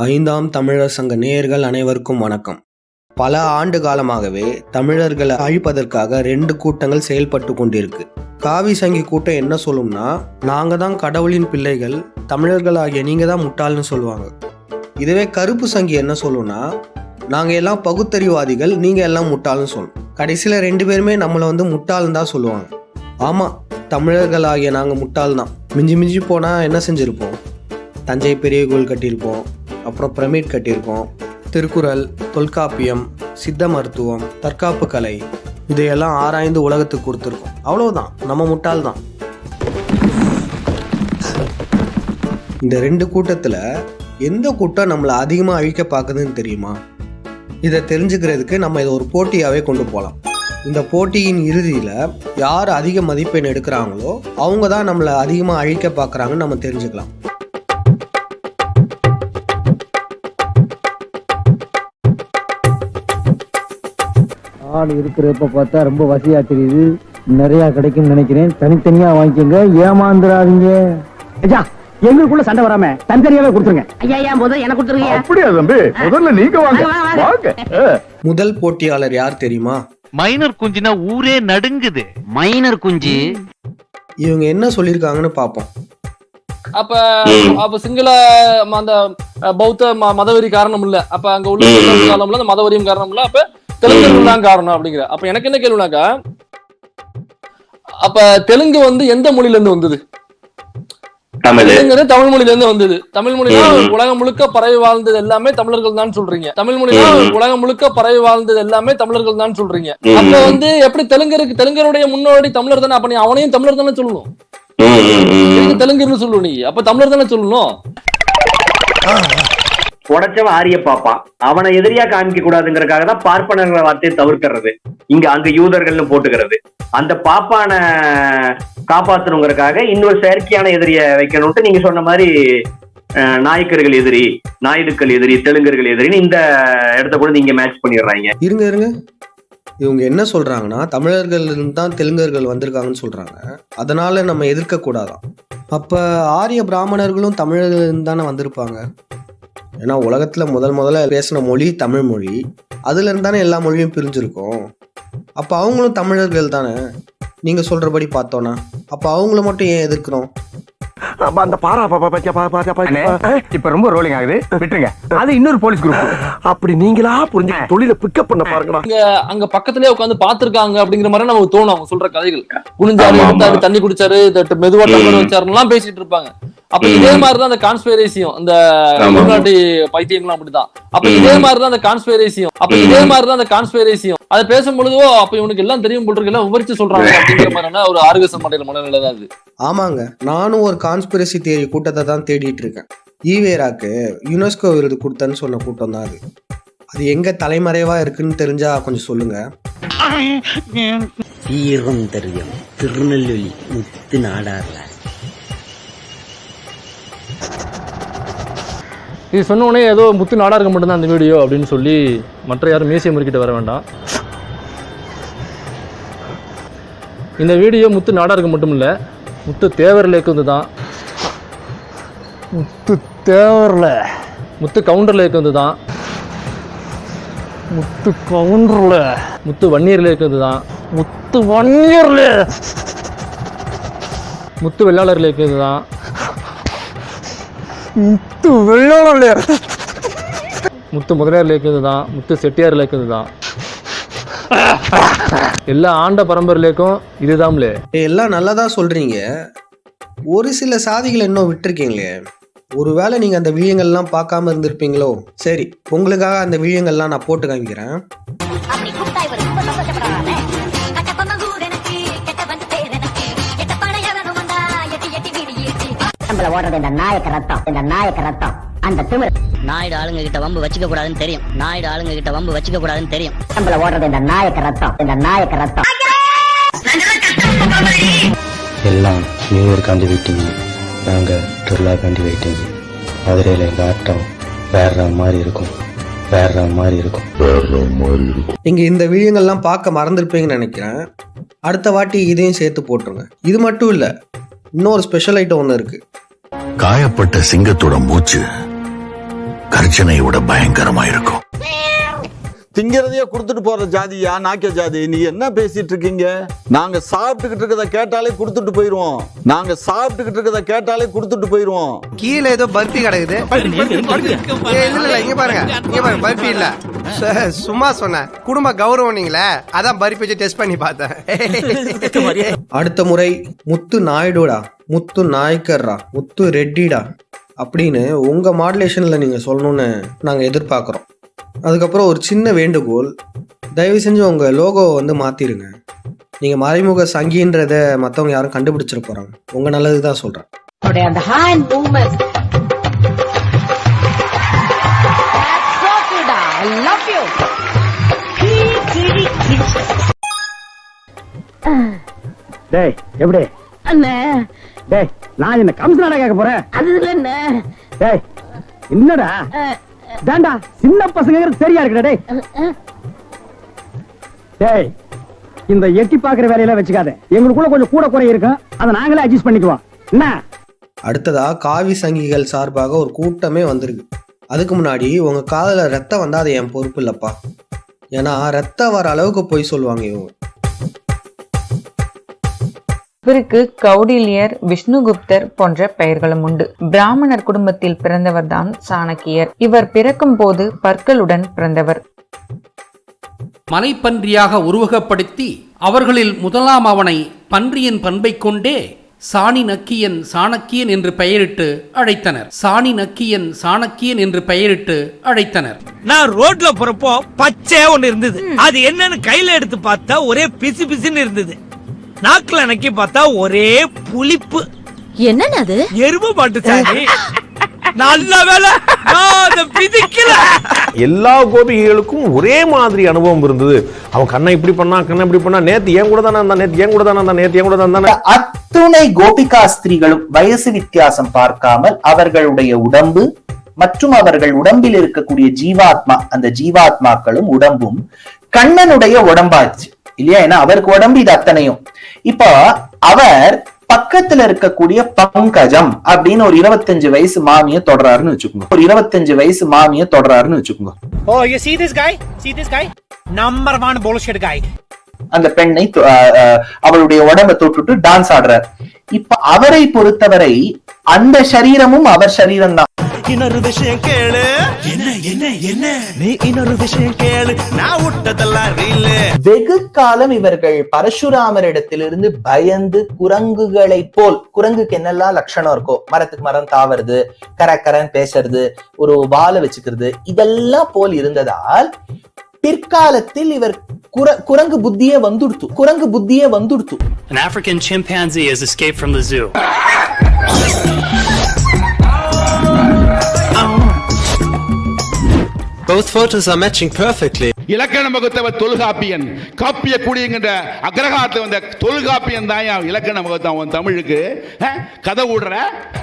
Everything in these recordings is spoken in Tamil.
ஐந்தாம் தமிழர் சங்க நேயர்கள் அனைவருக்கும் வணக்கம். பல ஆண்டு காலமாகவே தமிழர்களை அழிப்பதற்காக 2 கூட்டங்கள் செயல்பட்டு கொண்டிருக்கு. காவி சங்கி கூட்டம் என்ன சொல்லும்னா, நாங்க தான் கடவுளின் பிள்ளைகள், தமிழர்களாகிய நீங்க தான் முட்டாள்னு சொல்லுவாங்க. இதுவே கருப்பு சங்கி என்ன சொல்லும்னா, நாங்க எல்லாம் பகுத்தறிவாதிகள், நீங்க எல்லாம் முட்டாள்னு சொல்லும். கடைசியில் 2 பேருமே நம்மளை முட்டாள்னு தான் சொல்லுவாங்க. ஆமா, தமிழர்களாகிய நாங்க முட்டாள் தான். மிஞ்சி மிஞ்சி போனா என்ன செஞ்சிருப்போம்? தஞ்சை பெரிய கோயில் கட்டியிருப்போம், அப்புறம் பிரமிட் கட்டியிருக்கோம், திருக்குறள், தொல்காப்பியம், சித்த மருத்துவம், தற்காப்பு கலை இதையெல்லாம் ஆராய்ந்து உலகத்துக்கு கொடுத்துருக்கோம். அவ்வளவுதான், நம்ம முட்டாள் தான். இந்த 2 கூட்டத்தில் எந்த கூட்டம் நம்மளை அதிகமாக அழிக்க பார்க்குதுன்னு தெரியுமா? இதை தெரிஞ்சுக்கிறதுக்கு நம்ம இதை ஒரு போட்டியாகவே கொண்டு போகலாம். இந்த போட்டியின் இறுதியில் யார் அதிக மதிப்பெண் எடுக்கிறாங்களோ அவங்க தான் நம்மளை அதிகமாக அழிக்க பார்க்குறாங்கன்னு நம்ம தெரிஞ்சுக்கலாம். ஆள் இருக்கிறப்ப பார்த்தா ரொம்ப வசதியா தெரியுது. நிறைய கிடைக்கும் நினைக்கிறேன். தனித்தனியா வாங்கிக்கோங்க, ஏமாந்துடாதீங்க. எங்களுக்குள்ள சண்டை வராம தனித்தனியாவே கொடுத்துருங்க. ஐயா முதல்ல எனக்கு கொடுத்துருங்க. அப்படியா தம்பி? முதல்ல நீங்க வாங்க. முதல் போட்டியாளர் யார் தெரியுமா? மைனர் குஞ்சுனா ஊரே நடுங்குது. மைனர் குஞ்சு. இவங்க என்ன சொல்லியிருக்காங்கன்னு பார்ப்போம். அப்ப சிங்கள அந்த பௌத்த மதவெறி காரணம் இல்ல, அப்ப அங்க உள்ள காரணம் இல்ல, மதவெறியும் காரணம் இல்ல, அப்ப தெலுங்கு தான் காரணம் அப்படிங்கிற. அப்ப எனக்கு என்ன கேள்வினாக்கா, அப்ப தெலுங்கு எந்த மொழியில இருந்து வந்தது? தமிழ் மொழியில இருந்து வந்தது. தமிழ் மொழினா உலகம் முழுக்க பரவி வாழ்ந்தது எல்லாமே தமிழர்கள் தான் சொல்றீங்க. தமிழ் மொழினா உலகம் முழுக்க பரவி வாழ்ந்தது எல்லாமே தமிழர்கள் தான் சொல்றீங்க. அப்ப எப்படி தெலுங்கருடைய முன்னோடி தமிழர் தானே? அப்ப நீ அவனையும் தமிழர் தானே சொல்லணும். தெலுங்குன்னு சொல்லு நீ, அப்ப தமிழர் தானே சொல்லணும். உடச்சவன் ஆரிய பாப்பான், அவனை எதிரியா காமிக்க கூடாதுங்கிறதுக்காக தான் பார்ப்பனர்களை வார்த்தையை தவிர்க்கிறது. அங்க யூதர்கள்னு போட்டுக்கிறது. அந்த பாப்பான காப்பாத்தணுங்கிறதுக்காக இன்னொரு செயற்கையான எதிரிய வைக்கணும்ட்டு நீங்க சொன்ன மாதிரி நாயக்கர்கள் எதிரி, நாயுடுக்கள் எதிரி, தெலுங்கர்கள் எதிரின்னு இந்த இடத்த கூட நீங்க மேட்ச் பண்ணிடுறாங்க. இருங்க, இவங்க என்ன சொல்றாங்கன்னா, தமிழர்கள் தான் தெலுங்கர்கள் வந்திருக்காங்கன்னு சொல்றாங்க, அதனால நம்ம எதிர்க்க கூடாதான். அப்ப ஆரிய பிராமணர்களும் தமிழர்கள் தானே வந்திருப்பாங்க. ஏன்னா உலகத்துல முதல்ல பேசின மொழி தமிழ் மொழி, அதுல இருந்தானே எல்லா மொழியும் பிரிஞ்சிருக்கும். அப்ப அவங்களும் தமிழர்கள் தானே நீங்க சொல்றபடி பார்த்தோன்னா. அப்ப அவங்கள மட்டும் ஏன் எதிர்க்கிறோம்? அந்த பாரா இப்ப ரொம்ப ரோலிங் ஆகுது, விட்டுருங்க. அது இன்னொரு போலீஸ் குரூப். அப்படி நீங்களா புரிஞ்சு தொழில பிக்கப் பண்ண பாருங்க. அங்க பக்கத்திலே உட்காந்து பாத்துருக்காங்க அப்படிங்கிற மாதிரி நமக்கு தோணும். அவங்க சொல்ற கதைகள், குனிஞ்சாரு, எடுத்தாரு, தண்ணி குடிச்சாரு, மெதுவா டம்ளர் வச்சாருலாம் பேசிட்டு இருப்பாங்க. அப்ப இதே மாதிரிதான் அந்த கான்ஸ்பிரசியும், அந்த வெளிநாட்டு பைத்தியங்களும் அப்படிதான். அப்ப இதே மாதிரிதான் அந்த கான்ஸ்பிரசியும் அதை பேசும் பொழுதோ அப்ப இவனுக்கு எல்லாம் தெரியும் போல் இருக்கு, எல்லாம் விவரிச்சு சொல்றாங்க அப்படிங்கிற மாதிரியான ஒரு ஆர்கசம் மனநிலை தான் அது. ஆமாங்க, நானும் ஒரு கான்ஸ்பிரசி தியரி கூட்டத்தை தான் தேடிட்டு இருக்கேன். ஈவேராக்கு யுனெஸ்கோ விருது கொடுத்தன்னு சொன்ன கூட்டம் தான் அது. அது எங்க தலைமறைவா இருக்குன்னு தெரிஞ்சா கொஞ்சம் சொல்லுங்க. வீரம் தெரியும் திருநெல்வேலி முத்து நாடார்ல. இது சொன்ன உடனே ஏதோ முத்து நாடாருக்கு மட்டும்தான் அந்த வீடியோ அப்படின்னு சொல்லி மற்ற யாரும் மியூசியம் கிட்ட வர வேண்டாம். இந்த வீடியோ முத்து நாடாருக்கு மட்டும் இல்லை, முத்து தேவரிலேக்கு வந்து தான், முத்து தேவரில், முத்து கவுண்டர்லேக்கு வந்து தான், முத்து கவுண்டரில், முத்து வன்னியர்லேக்கு வந்து தான், முத்து வன்னியர்ல, முத்து வெள்ளாளர்லேக்கு வந்து தான், முத்து வெள்ளாளர்ல, முத்து முதலியார்லேக்கு வந்து தான், முத்து செட்டியார்லேக்கு வந்து தான், எல்லா ஆண்ட பரம்பரையிலேக்கும் இதுதான்லே. எல்லாம் நல்லதா சொல்றீங்க, ஒரு சில சாதிகளை இன்னும் விட்டுருக்கீங்களே. ஒருவேளை நீங்க அந்த விழியங்கள்லாம் பார்க்காம இருந்திருப்பீங்களோ? சரி, உங்களுக்காக அந்த விழியங்கள்லாம் நான் போட்டு காமிக்கிறேன். நாயுடு ஆளுங்க கிட்ட வம்பு வச்சுக்க கூடாதுன்னு தெரியும். நம்மள ஓடுறது இந்த நாயக்க ரத்தம், இந்த நாயக்க ரத்தம். எல்லாம் நியூ காண்டி வெயிட்டிங், நாங்க ட்ரில்லா காண்டி வெயிட்டிங். மதுரையில எங்க ஆட்டம் வேற மாதிரி இருக்கும். நீங்க இந்த விழியங்கள்லாம் பார்க்க மறந்துருப்பீங்கன்னு நினைக்கிறேன். அடுத்த வாட்டி இதையும் சேர்த்து போட்டுருங்க. இது மட்டும் இல்ல, இன்னொரு ஸ்பெஷல் ஐட்டம் ஒன்று இருக்கு. காயப்பட்ட சிங்கத்தோட மூச்சு கர்ஜனையோட பயங்கரமா இருக்கும். திங்கிறதையே கொடுத்துட்டு போற ஜாதியா நாக்கிய ஜாதி? நீ என்ன பேசிட்டு இருக்கீங்க? நாங்க சாப்பிட்டுக்கிட்டு இருக்கத கேட்டாலே கொடுத்துட்டு போயிருவோம். கீழே ஏதோ பர்பி கிடக்குது. இல்ல இங்க பாருங்க பர்பி இல்ல, சும்மா சொன்னேன். குடும்ப கௌரவம் நீங்களே, அதான் பர்பி வச்சு டெஸ்ட் பண்ணி பார்த்தேன். அடுத்த முறை முத்து நாயுடுடா, முத்து நாய்க்கர்ரா, முத்து ரெட்டிடா அப்படின்னு உங்க மாடுலேஷன்ல நீங்க சொல்லணும்னு நாங்க எதிர்பார்க்கிறோம். அதுக்கப்புறம் ஒரு சின்ன வேண்டுகோள், தயவு செஞ்சு உங்க லோகோவை வந்து மாத்திருங்க. நீங்க மறைமுக சங்கின்றத மத்தவங்க யாரும் கண்டுபிடிச்சிட போறாங்க. உங்க நல்லதுக்கு தான் சொல்றேன். அந்த hand movement I love you. டேய் எப்படி அண்ணே டேய் நான் என்ன கம்சனாடா கேட்க போறேன்? அது இல்ல டேய் என்னடா டேண்டா சின்ன பசங்க சரியா இருக்குடா. டேய் டேய் இந்த எட்டி பாக்குற வேலையெல்லாம் வச்சுக்காத. எங்களுக்குள்ள கொஞ்சம் கூட குறை இருக்கும், அதை நாங்களே அட்ஜஸ்ட் பண்ணிக்குவோம். என்ன? அடுத்ததா காவி சங்கிகள் சார்பாக ஒரு கூட்டமே வந்திருக்கு. அதுக்கு முன்னாடி உங்க காதல ரத்தம் வந்தா அது என் பொறுப்பு இல்லப்பா. ஏன்னா ரத்தம் வர அளவுக்கு போய் சொல்லுவாங்க இவங்க. இவருக்கு கௌடில்யர், விஷ்ணுகுப்தர் போன்ற பெயர்களும் உண்டு. பிராமணர் குடும்பத்தில் பிறந்தவர் தான் சாணக்கியர். இவர் பிறக்கும் போது பற்களுடன் பிறந்தவர். மலைப்பன்றியாக உருவகப்படுத்தி அவர்களில் முதலாம் அவனை பன்றியின் பண்பை கொண்டே சாணி நக்கியன் சாணக்கியன் என்று பெயரிட்டு அழைத்தனர். சாணி நக்கியன் சாணக்கியன் என்று பெயரிட்டு அழைத்தனர். நான் ரோட்ல போறப்போ பச்சை ஒண்ணு இருந்தது. அது என்னன்னு கையில எடுத்து பார்த்தா ஒரே பிசு பிசுன்னு இருந்தது. நாக்குல நக்கி பார்த்தா ஒரே புளிப்பு. என்னன்னு அது? எருமை மாட்டு சாணி. நல்ல வேலை எல்லா கோபிகைகளுக்கும் ஒரே மாதிரி அனுபவம் இருந்தது. அவன் கண்ணை இப்படி பண்ணா, நேத்து ஏன் கூட தானே. அத்துணை கோபிகா ஸ்திரீகளும் வயசு வித்தியாசம் பார்க்காமல் அவர்களுடைய உடம்பு மற்றும் அவர்கள் உடம்பில் இருக்கக்கூடிய ஜீவாத்மா, அந்த ஜீவாத்மாக்களும் உடம்பும் கண்ணனுடைய உடம்பாச்சு இல்லையா? ஏன்னா அவருக்கு உடம்பு இது அத்தனையும். இப்போ அவர் பக்கத்துல இருக்கக்கூடிய பங்கஜம் அப்படின்னு ஒரு 25 வயசு மாமிய தொடராருன்னு வச்சுக்கோங்க. Oh, you see this guy? Number 1 bullshit guy. அந்த பெண்ணை அவளுடைய உடம்பை தொட்டுட்டு டான்ஸ் ஆடுறார். இப்ப அவரை பொறுத்தவரை அந்த சரீரமும் அவர் சரீரம் தான். இன்னொரு விஷயம் கேளு. நீ இன்னொரு விஷயம் கேளு. நான் விட்டதெல்லாம் ரீல். வெகு காலம் இவர்கள் பரசுராமரிடத்திலிருந்து பயந்து குரங்குகளை போல், குரங்குக்கு என்னெல்லாம் லட்சணம் இருக்கோ, மரத்துக்கு மரம் தாவறது, கரக்கரன் பேசுறது, ஒரு வாலை வச்சுக்கிறது, இதெல்லாம் போல் இருந்ததால் பிற்காலத்தில் இவர் குரங்கு புத்தியே வந்துடுத்து. An African chimpanzee has escaped from the zoo. Both photos are matching perfectly. இலக்கண முகத்தவர் தொல்காப்பியன், காப்பிய குடிங்கிற அக்ரஹாரத்துல வந்த தொல்காப்பியன் தான் இலக்கண முகத்தான் உன் தமிழுக்கு. கதை விடுற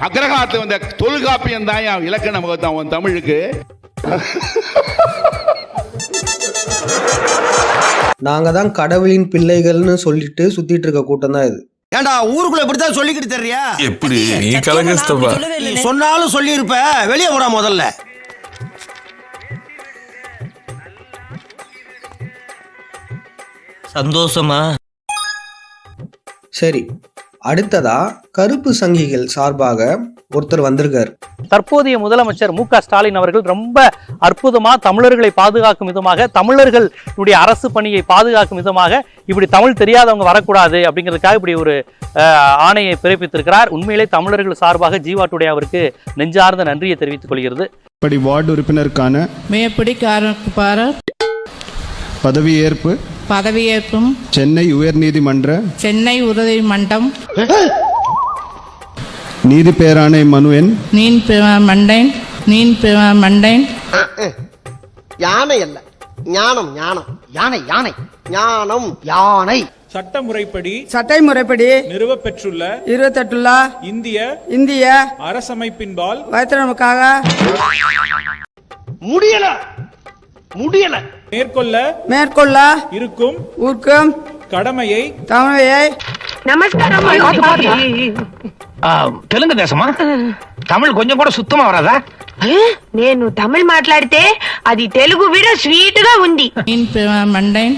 அக்ரஹாரத்துல வந்த தொல்காப்பியன் தான் இலக்கண முகத்தான் உன் தமிழுக்கு. நாங்க தான் கடவுளின் பிள்ளைகள்னு சொல்லிட்டு சுத்திட்டு இருக்க கூட்டம் தான் இது. ஏண்டா ஊருக்குள்ள இப்படித்தான் சொல்லிக்கிட்டு தெரியா? எப்படி நீ கலங்கஸ்தப்பா சொன்னாலும் சொல்லி இருப்ப. வெளியே போடா முதல்ல. சந்தோஷமா? சரி, அடுத்ததா கருப்பு சங்கிகள் சார்பாக ஒருத்தர் வந்திருக்காரு. தற்போதைய முதலமைச்சர் மு.க. ஸ்டாலின் அவர்கள் ரொம்ப அற்புதமா தமிழர்களை பாதுகாக்கும் விதமாக, தமிழர்களுடைய அரசு பணியை பாதுகாக்கும் விதமாக இப்படி தமிழ் தெரியாதவங்க வரக்கூடாது அப்படிங்கிறதுக்காக இப்படி ஒரு ஆணையை பிறப்பித்திருக்கிறார். உண்மையிலே தமிழர்கள் சார்பாக ஜீவா டுடே அவருக்கு நெஞ்சார்ந்த நன்றியை தெரிவித்துக் கொள்கிறது. வார்டு உறுப்பினருக்கான பதவியேற்பும் சென்னை உயர்நீதிமன்றம் நீதி பேராணை மனு எண் மண்டைன் யானை அல்ல, ஞானம். யானை சட்டமுறைப்படி நிறுவப்பெற்றுள்ள இந்திய அரசமைப்பின்பால் வைத்திருக்காக முடியல மேற்கொள்ள இருக்கும் கடமையை நமஸ்காரம். தெலுங்கு தேசமா? தமிழ் கொஞ்சம் கூட சுத்தமா வராதா? నేను తమిళ్ మాట్లాడితే అది తెలుగు విడ స్వీట్ గా ఉంది. మండైన్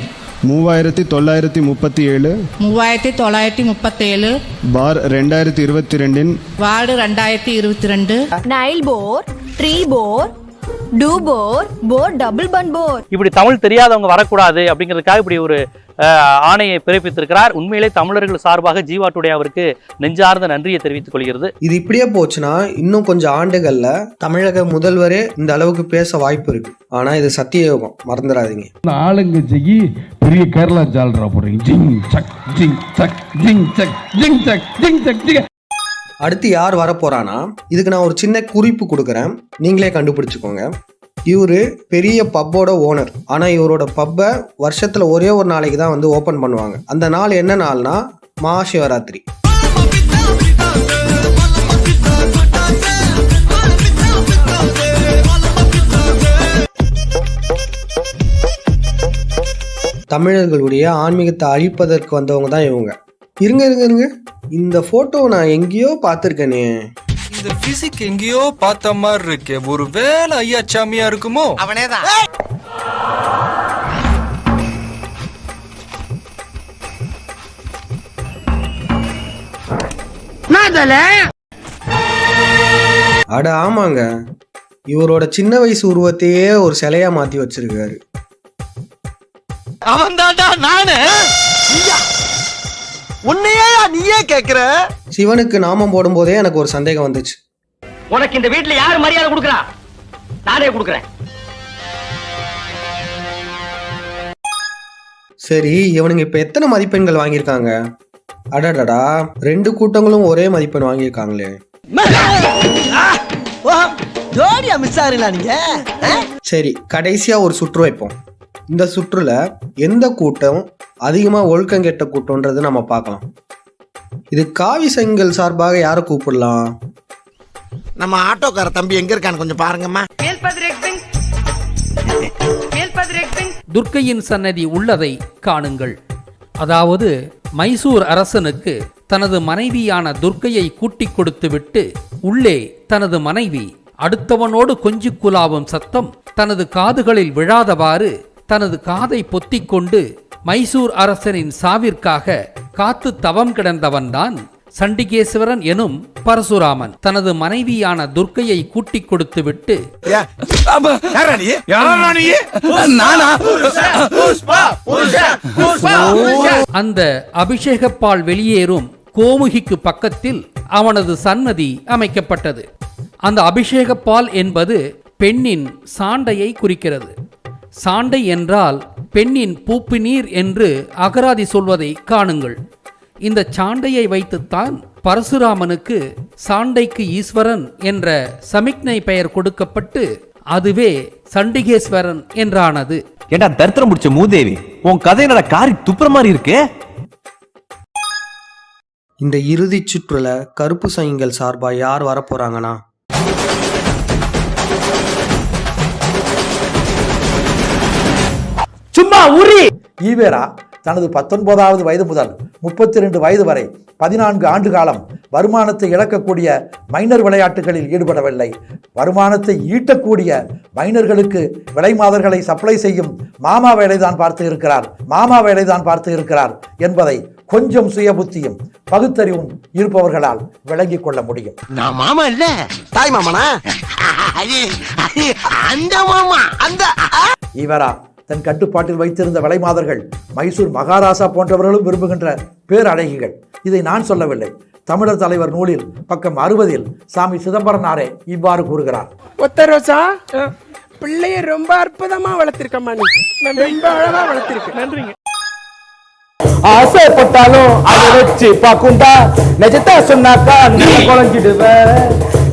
3937 3937 பார் 2022 வார்டு 2022 நைல் போர், ட்ரீ போர், டூ போர், போர் டபுள் பன் போர். இப்படி தமிழ் தெரியாதவங்க வரக்கூடாது அப்படிங்கிறதுக்காக இப்படி ஒரு ஆணையை பிறப்பித்திருக்கிறார். உண்மையிலே தமிழர்கள் சார்பாக ஜீவா டுடே அவருக்கு நெஞ்சார்ந்த நன்றியை தெரிவித்துக் கொள்கிறது. இது இப்படியே போச்சுன்னா இன்னும் கொஞ்சம் ஆண்டுகள்ல தமிழக முதல்வரே இந்த அளவுக்கு பேச வாய்ப்பு இருக்கு. ஆனா இது சத்தியயோகம், மறந்துடாதீங்க. ஆளுங்கட்சிக்கு பெரிய கேரளா ஜால்ரா போடுறீங்க. ஜிங் சக் ஜிங் சக் ஜிங் சக் ஜிங் சக் ஜிங் சக் ஜிங். அடுத்து யார் வர போறானா, இதுக்கு நான் ஒரு சின்ன குறிப்பு கொடுக்குறேன், நீங்களே கண்டுபிடிச்சுக்கோங்க. இவரு பெரிய பப்போட ஓனர். ஆனா இவரோட பப்பை வருஷத்துல ஒரே ஒரு நாளைக்கு தான் வந்து ஓபன் பண்ணுவாங்க. அந்த நாள் என்ன நாள்னா மகாசிவராத்திரி. தமிழர்களுடைய ஆன்மீகத்தை அழிப்பதற்கு வந்தவங்க தான் இவங்க. இருங்க, இந்த போட்டோ நான் எங்கேயோ பார்த்திருக்கேனே. இந்த பிசிக் எங்கேயோ பார்த்த மாதிரி இருக்கே. ஒரு வேலை ஐயா சாமியா இருக்குமோ? அவனேதான். அட ஆமாங்க, இவரோட சின்ன வயசு உருவத்தையே ஒரு சிலையா மாத்தி வச்சிருக்காரு. அவன் தான்டா நானு. உன்னையே நீயே கேக்குற? சிவனுக்கு நாமம் போடும் போதே எனக்கு ஒரு சந்தேகம் வந்துச்சு. உனக்கு இந்த வீட்டுல யாரு மரியாதை கொடுக்கறா? நானே கொடுக்கறேன். சரி, இவனுங்க இப்ப எத்தனை மதிப்பெண்கள் வாங்கியிருக்காங்க? அடடடா, 2 கூட்டங்களும் ஒரே மதிப்பெண் வாங்கியிருக்காங்களே. சரி, கடைசியா ஒரு சுற்று வைப்போம். இந்த சுற்றுல எந்த கூட்டம் அதிகமா ஒழுக்கம் கெட்ட கூட்டம்ன்றது நம்ம பார்க்கலாம். இது காவி செங்கல் சார்பாக யாரை கூப்பிடலாம்? நம்ம ஆட்டோக்கார தம்பி எங்க இருக்கான்னு கொஞ்சம் பாருங்கம்மா. துர்க்கையின் சன்னதி உள்ளதை காணுங்கள். அதாவது மைசூர் அரசனுக்கு தனது மனைவியான துர்க்கையை கூட்டிக் கொடுத்துவிட்டு உள்ளே தனது மனைவி அடுத்தவனோடு கொஞ்சி குலாவும் சத்தம் தனது காதுகளில் விழாதவாறு தனது காதை பொத்திக் கொண்டு மைசூர் அரசனின் சாவிற்காக காத்து தவம் கிடந்தவன்தான் சண்டிகேஸ்வரன் எனும் பரசுராமன். தனது மனைவியான துர்க்கையை கூட்டிக் கொடுத்து விட்டு அந்த அபிஷேகப்பால் வெளியேறும் கோமுகிக்கு பக்கத்தில் அவனது சன்னதி அமைக்கப்பட்டது. அந்த அபிஷேகப்பால் என்பது பெண்ணின் சாண்டையை குறிக்கிறது. சாண்டை என்றால் பெண்ணின் பூப்பு நீர் என்று அகராதி சொல்வதை காணுங்கள். இந்த சாண்டையை வைத்துத்தான் பரசுராமனுக்கு சாண்டைக்கு ஈஸ்வரன் என்ற சமிக்ஞை பெயர் கொடுக்கப்பட்டு அதுவே சண்டிகேஸ்வரன் என்றானது. ஏண்டா தரித்திரம் முடிச்ச மூதேவி, உன் கதையினோட காரி துப்புற மாதிரி இருக்கு. இந்த இறுதி சுற்றுல கருப்பு சங்கிகள் சார்பா யார் வரப்போறாங்கன்னா, சும்மா உரி ஈவேரா தனது 19வது வயது முதல் 32 வயது வரை 14 ஆண்டு காலம் வருமானத்தை இழக்கக்கூடிய மைனர் விளையாட்டுகளில் ஈடுபடவில்லை. வருமானத்தை ஈட்டக்கூடிய மைனர்களுக்கு விலைமாதர்களை சப்ளை செய்யும் மாமா வேலைதான் பார்த்து இருக்கிறார் என்பதை கொஞ்சம் சுய புத்தியும் பகுத்தறிவும் இருப்பவர்களால் விளங்கிக் கொள்ள முடியும். நான் மாமா இல்ல, தாய் மாமனா? அந்த மாமா அந்த ஈவேரா தன் கட்டுப்பாட்டில் வைத்திருந்த விலைமாதர்கள் மைசூர் மகாராசா போன்றவர்களும் விரும்புகின்ற பேரழகிகள். இதை நான் சொல்லவில்லை. தமிழர் தலைவர் நூலில் பக்கம் 60 சாமி சிதம்பரனாரே இவ்வாறு கூறுகிறார். ஒத்த ரோசா, பிள்ளைய ரொம்ப அற்புதமா வளர்த்திருக்கம்மா, நீ ரொம்ப அழகா வளர்த்திருக்க. நன்றிங்க. ஆசைப்பட்டாலும் அதை வச்சு பாக்குண்டா, நிஜத்தை சொன்னாக்கா நீ குழஞ்சிடுவ.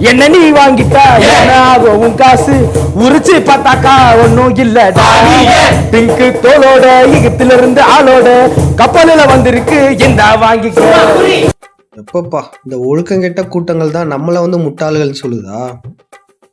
என்ன நீ வாங்கிட்டா உன் காசு உரிச்சு பார்த்தாக்கா ஒன்னும் இல்லடா. பிங்கு தோளோட இகத்துல இருந்து ஆளோட கப்பலில் வந்திருக்கு இந்த வாங்கிக்க. எப்பப்பா, இந்த ஒழுக்கங்கெட்ட கூட்டங்கள் தான் நம்மளை வந்து முட்டாள்கள் சொல்லுதா?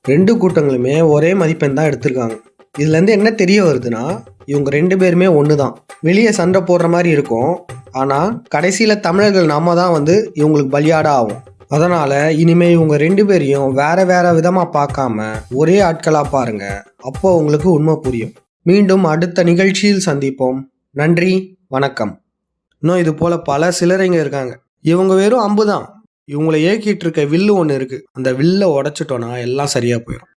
2 கூட்டங்களுமே ஒரே மதிப்பெண் தான் எடுத்திருக்காங்க. இதுல இருந்து என்ன தெரிய வருதுன்னா, இவங்க 2 பேருமே ஒண்ணுதான். வெளியே சண்டை போடுற மாதிரி இருக்கும், ஆனா கடைசியில தமிழர்கள் நாம தான் வந்து இவங்களுக்கு பலியாடா ஆகும். அதனால இனிமே இவங்க 2 பேரையும் வேற வேற விதமா பார்க்காம ஒரே ஆட்களா பாருங்க. அப்போ உங்களுக்கு உண்மை புரியும். மீண்டும் அடுத்த நிகழ்ச்சியில் சந்திப்போம். நன்றி, வணக்கம். இன்னும் இது போல பல சிலரைங்க இருக்காங்க. இவங்க வெறும் அம்பு தான். இவங்களை ஏக்கிட்டு இருக்க வில்லு ஒன்று இருக்கு. அந்த வில்லை உடைச்சிட்டோன்னா எல்லாம் சரியா போயிடும்.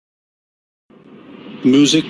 Music